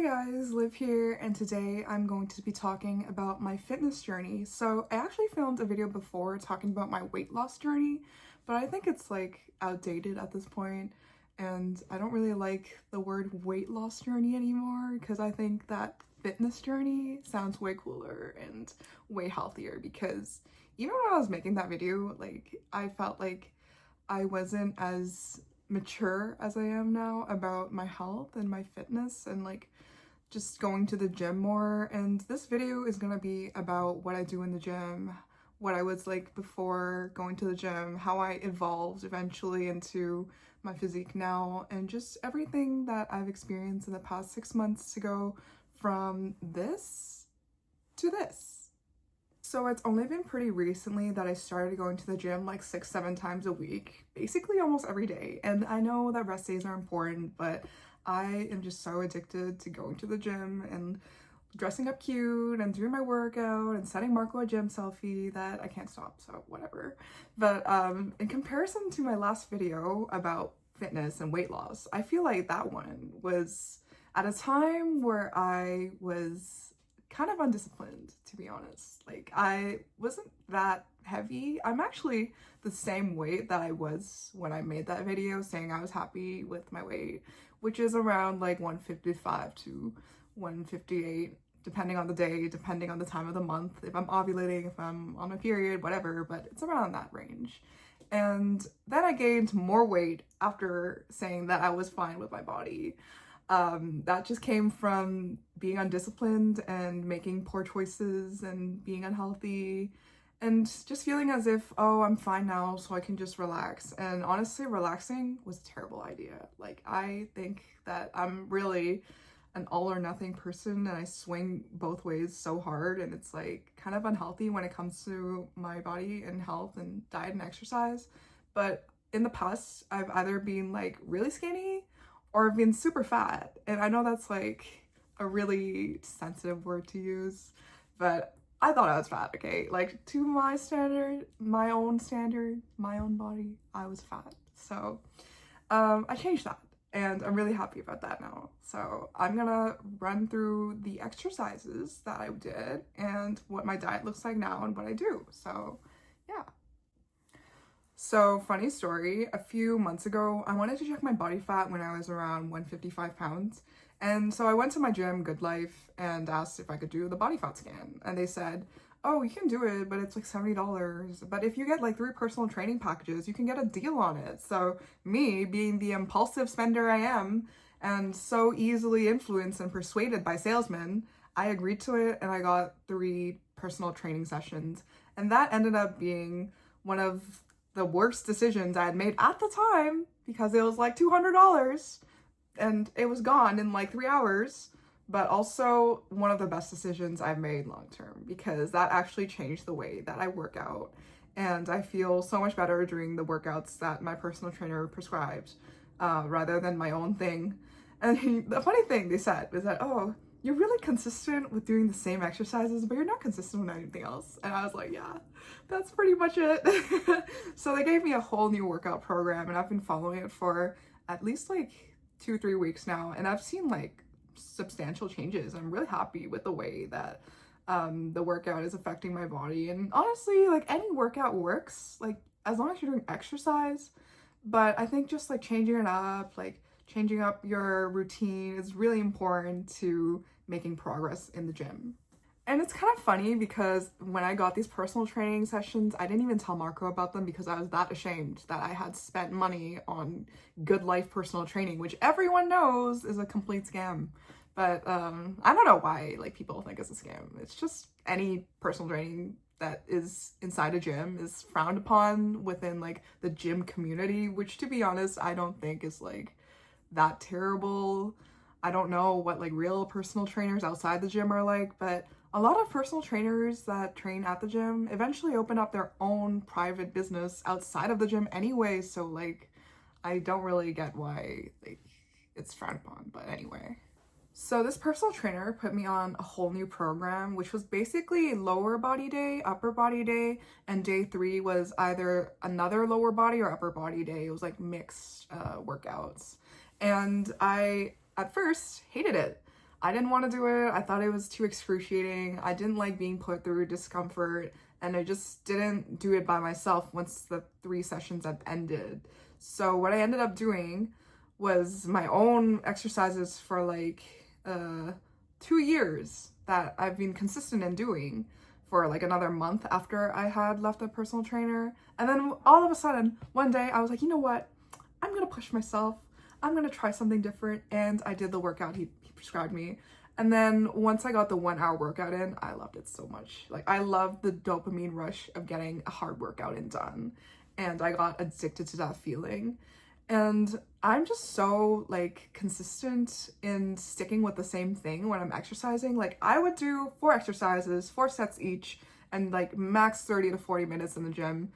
guys, Liv here, and today I'm going to be talking about my fitness journey. So I actually filmed a video before talking about my weight loss journey, but I think it's like outdated at this point, and I don't really like the word weight loss journey anymore because I think that fitness journey sounds way cooler and way healthier, because even when I was making that video, like I felt like I wasn't as mature as I am now about my health and my fitness and like just going to the gym more. And this video is gonna be about what I do in the gym, what I was like before going to the gym, how I evolved eventually into my physique now, and just everything that I've experienced in the past 6 months to go from this to this. So it's only been pretty recently that I started going to the gym like 6-7 times a week, basically almost every day. And I know that rest days are important, but I am just so addicted to going to the gym and dressing up cute and doing my workout and sending Marco a gym selfie that I can't stop, so whatever. But in comparison to my last video about fitness and weight loss, I feel like that one was at a time where I was kind of undisciplined, to be honest. Like, I wasn't that heavy. I'm actually the same weight that I was when I made that video saying I was happy with my weight, which is around like 155 to 158, depending on the day, depending on the time of the month, if I'm ovulating, if I'm on my period, whatever, but it's around that range. And then I gained more weight after saying that I was fine with my body. That just came from being undisciplined and making poor choices and being unhealthy and just feeling as if, oh, I'm fine now, so I can just relax. And honestly, relaxing was a terrible idea. Like, I think that I'm really an all or nothing person, and I swing both ways so hard, and it's like kind of unhealthy when it comes to my body and health and diet and exercise. But in the past, I've either been like really skinny or been super fat. And I know that's like a really sensitive word to use, but I thought I was fat, okay? Like, to my standard, my own body, I was fat. So I changed that, and I'm really happy about that now. So I'm gonna run through the exercises that I did and what my diet looks like now and what I do. So yeah. So, funny story, a few months ago, I wanted to check my body fat when I was around 155 pounds. And so I went to my gym, Good Life, and asked if I could do the body fat scan. And they said, oh, you can do it, but it's like $70. But if you get like 3 personal training packages, you can get a deal on it. So me, being the impulsive spender I am, and so easily influenced and persuaded by salesmen, I agreed to it, and I got 3 personal training sessions. And that ended up being one of the worst decisions I had made at the time, because it was like $200 and it was gone in like 3 hours, but also one of the best decisions I've made long term, because that actually changed the way that I work out, and I feel so much better during the workouts that my personal trainer prescribed rather than my own thing. And the funny thing they said was that, oh, you're really consistent with doing the same exercises, but you're not consistent with anything else. And I was like, yeah, that's pretty much it. So they gave me a whole new workout program, and I've been following it for at least like 2-3 weeks now, and I've seen like substantial changes. I'm really happy with the way that the workout is affecting my body. And honestly, like, any workout works, like, as long as you're doing exercise. But I think just like changing it up, like changing up your routine, is really important to making progress in the gym. And it's kind of funny because when I got these personal training sessions, I didn't even tell Marco about them because I was that ashamed that I had spent money on Good Life personal training, which everyone knows is a complete scam. But I don't know why like people think it's a scam. It's just any personal training that is inside a gym is frowned upon within like the gym community, which, to be honest, I don't think is like that terrible. I don't know what like real personal trainers outside the gym are like, but a lot of personal trainers that train at the gym eventually open up their own private business outside of the gym anyway, so like I don't really get why like it's frowned upon, but anyway. So this personal trainer put me on a whole new program, which was basically lower body day, upper body day, and day 3 was either another lower body or upper body day. It was like mixed workouts. And I, at first, hated it. I didn't want to do it. I thought it was too excruciating. I didn't like being put through discomfort, and I just didn't do it by myself once the 3 sessions had ended. So what I ended up doing was my own exercises for like 2 years that I've been consistent in doing for like another month after I had left a personal trainer. And then all of a sudden, one day I was like, you know what? I'm gonna push myself. I'm gonna try something different. And I did the workout he prescribed me. And then once I got the 1 hour workout in, I loved it so much. Like, I loved the dopamine rush of getting a hard workout in done. And I got addicted to that feeling. And I'm just so like consistent in sticking with the same thing when I'm exercising. Like, I would do 4 exercises, 4 sets each, and like max 30 to 40 minutes in the gym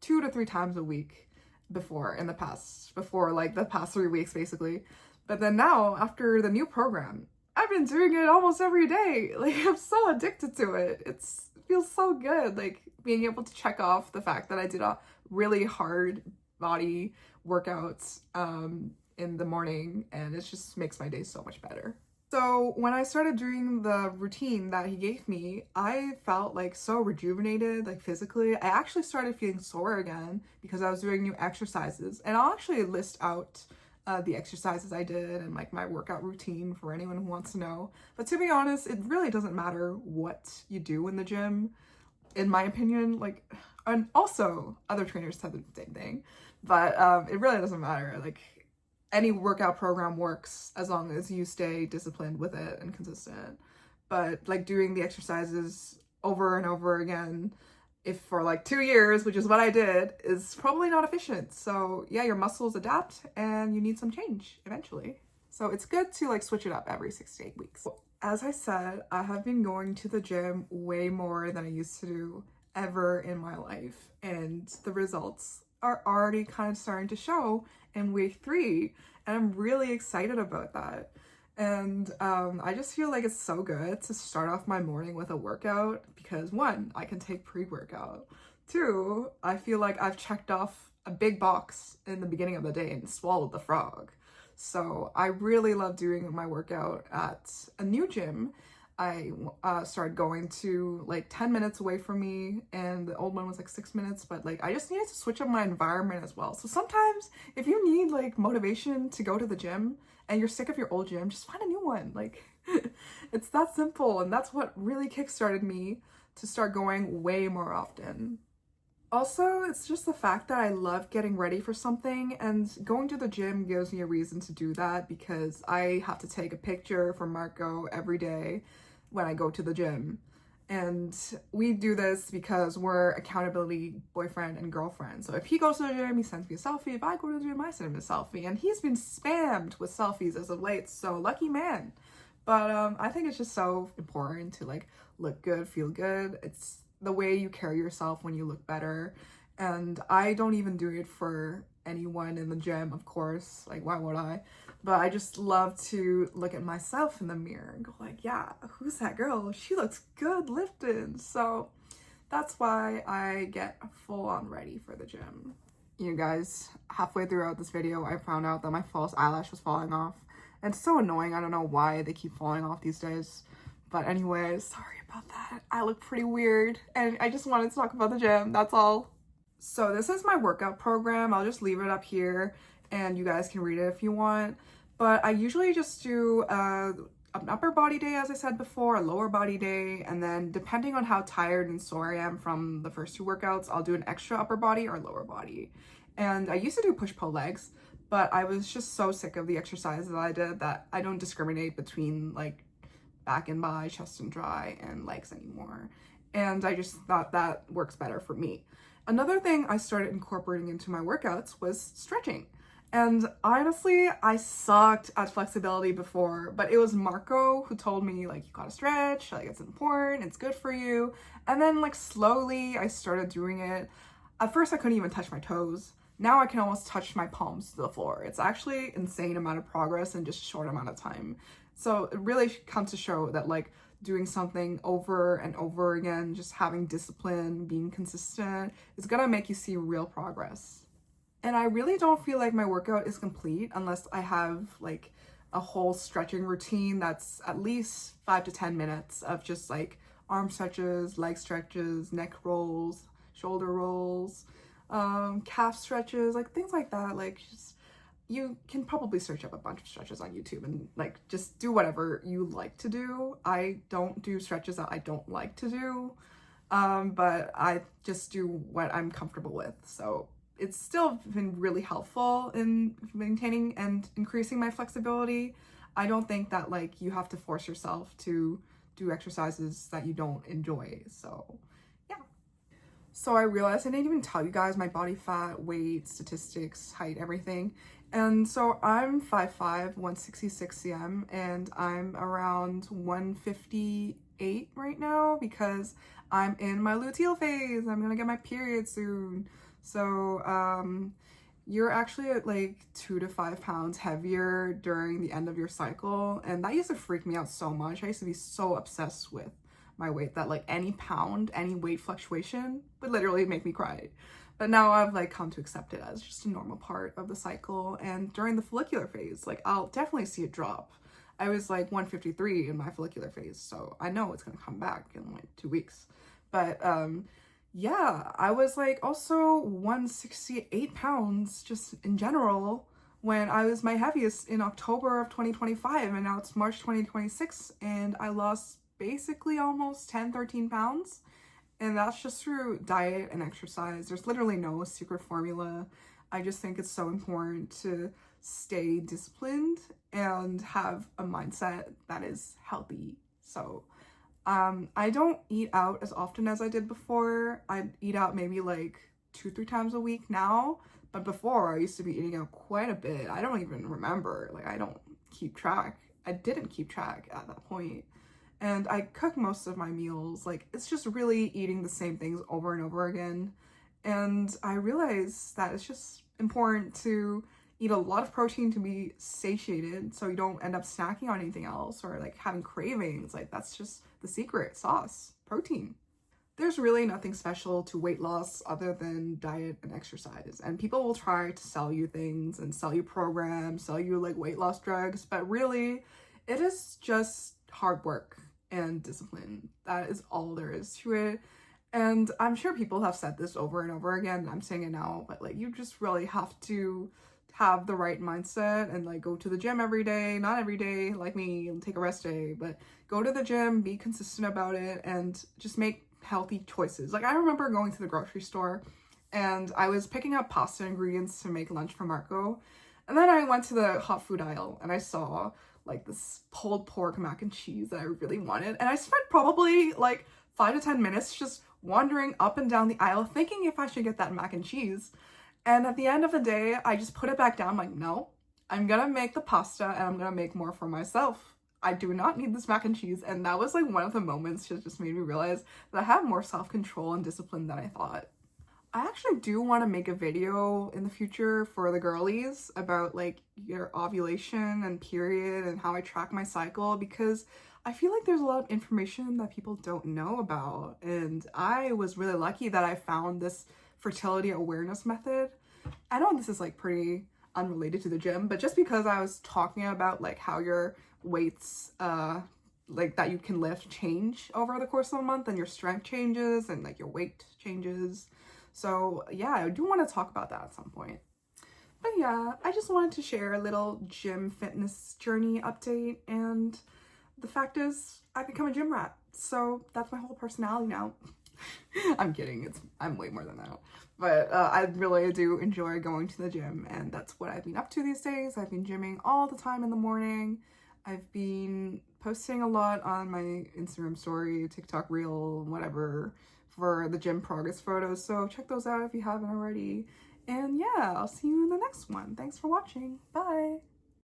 2 to 3 times a week before like the past 3 weeks basically. But then now, after the new program, I've been doing it almost every day. Like, I'm so addicted to it. It feels so good, like being able to check off the fact that I did a really hard body workouts in the morning, and it just makes my day so much better. So when I started doing the routine that he gave me, I felt like so rejuvenated, like physically. I actually started feeling sore again because I was doing new exercises, and I'll actually list out the exercises I did and like my workout routine for anyone who wants to know. But to be honest, it really doesn't matter what you do in the gym, in my opinion. Like, and also other trainers said the same thing, but it really doesn't matter. Like, any workout program works as long as you stay disciplined with it and consistent. But like doing the exercises over and over again, if for like 2 years, which is what I did, is probably not efficient. So yeah, your muscles adapt and you need some change eventually. So it's good to like switch it up every 6 to 8 weeks. As I said, I have been going to the gym way more than I used to do ever in my life, and the results are already kind of starting to show in week 3, and I'm really excited about that. And I just feel like it's so good to start off my morning with a workout because 1, I can take pre-workout. 2, I feel like I've checked off a big box in the beginning of the day and swallowed the frog. So I really love doing my workout at a new gym. I started going to like 10 minutes away from me, and the old one was like 6 minutes, but like I just needed to switch up my environment as well. So sometimes if you need like motivation to go to the gym and you're sick of your old gym, just find a new one. Like, it's that simple, and that's what really kickstarted me to start going way more often. Also, it's just the fact that I love getting ready for something, and going to the gym gives me a reason to do that because I have to take a picture for Marco every day when I go to the gym. And we do this because we're accountability boyfriend and girlfriend. So if he goes to the gym, he sends me a selfie. If I go to the gym, I send him a selfie. And he's been spammed with selfies as of late, so lucky man. But I think it's just so important to like look good, feel good. It's the way you carry yourself when you look better. And I don't even do it for anyone in the gym, of course. Like, why would I? But I just love to look at myself in the mirror and go like, yeah, who's that girl? She looks good lifted. So that's why I get full on ready for the gym. You guys, halfway throughout this video, I found out that my false eyelash was falling off. And it's so annoying. I don't know why they keep falling off these days. But anyways, sorry about that. I look pretty weird, and I just wanted to talk about the gym, that's all. So this is my workout program. I'll just leave it up here, and you guys can read it if you want. But I usually just do an upper body day, as I said before, a lower body day, and then depending on how tired and sore I am from the first 2 workouts, I'll do an extra upper body or lower body. And I used to do push-pull legs, but I was just so sick of the exercises that I did that I don't discriminate between like back and bi, chest and dry, and legs anymore. And I just thought that works better for me. Another thing I started incorporating into my workouts was stretching. And honestly, I sucked at flexibility before, but it was Marco who told me like, you gotta stretch, like it's important, it's good for you. And then like slowly I started doing it. At first I couldn't even touch my toes. Now I can almost touch my palms to the floor. It's actually insane amount of progress in just a short amount of time. So it really comes to show that like doing something over and over again, just having discipline, being consistent, is gonna make you see real progress. And I really don't feel like my workout is complete unless I have like a whole stretching routine that's at least 5 to 10 minutes of just like arm stretches, leg stretches, neck rolls, shoulder rolls, calf stretches, like things like that. Like just, you can probably search up a bunch of stretches on YouTube and like just do whatever you like to do. I don't do stretches that I don't like to do, but I just do what I'm comfortable with. So it's still been really helpful in maintaining and increasing my flexibility. I don't think that like you have to force yourself to do exercises that you don't enjoy. So yeah. So I realized I didn't even tell you guys my body fat, weight, statistics, height, everything. And so I'm 5'5", 166 cm, and I'm around 158 right now because I'm in my luteal phase. I'm gonna get my period soon. So you're actually at like 2 to 5 pounds heavier during the end of your cycle, and that used to freak me out so much. I used to be so obsessed with my weight that like any pound, any weight fluctuation would literally make me cry. But now I've like come to accept it as just a normal part of the cycle. And during the follicular phase, like I'll definitely see it drop. I was like 153 in my follicular phase, so I know it's gonna come back in like 2 weeks. But yeah, I was like also 168 pounds just in general when I was my heaviest in October of 2025, and now it's March 2026, and I lost basically almost 10-13 pounds. And that's just through diet and exercise. There's literally no secret formula. I just think it's so important to stay disciplined and have a mindset that is healthy. So I don't eat out as often as I did before. I eat out maybe like 2-3 times a week now, but before I used to be eating out quite a bit. I don't even remember, like I don't keep track. I didn't keep track at that point. And I cook most of my meals. Like it's just really eating the same things over and over again. And I realized that it's just important to eat a lot of protein to be satiated so you don't end up snacking on anything else or like having cravings. Like that's just the secret sauce, protein. There's really nothing special to weight loss other than diet and exercise. And people will try to sell you things and sell you programs, sell you like weight loss drugs, but really it is just hard work and discipline. That is all there is to it. And I'm sure people have said this over and over again. I'm saying it now, but like you just really have to have the right mindset and like go to the gym every day, not every day like me and take a rest day, but go to the gym, be consistent about it, and just make healthy choices. Like I remember going to the grocery store and I was picking up pasta ingredients to make lunch for Marco, and then I went to the hot food aisle and I saw like this pulled pork mac and cheese that I really wanted, and I spent probably like 5 to 10 minutes just wandering up and down the aisle thinking if I should get that mac and cheese. And at the end of the day, I just put it back down. I'm like, no, I'm gonna make the pasta and I'm gonna make more for myself. I do not need this mac and cheese. And that was like one of the moments that just made me realize that I have more self-control and discipline than I thought. I actually do want to make a video in the future for the girlies about like your ovulation and period and how I track my cycle, because I feel like there's a lot of information that people don't know about. And I was really lucky that I found this fertility awareness method. I know this is like pretty unrelated to the gym, but just because I was talking about like how your weights like that you can lift change over the course of a month, and your strength changes and like your weight changes. So yeah, I do want to talk about that at some point. But yeah, I just wanted to share a little gym fitness journey update, and the fact is I've become a gym rat. So that's my whole personality now. I'm kidding, I'm way more than that. But I really do enjoy going to the gym, and that's what I've been up to these days. I've been gymming all the time in the morning. I've been posting a lot on my Instagram story, TikTok reel, whatever, for the gym progress photos. So check those out if you haven't already. And yeah, I'll see you in the next one. Thanks for watching. Bye.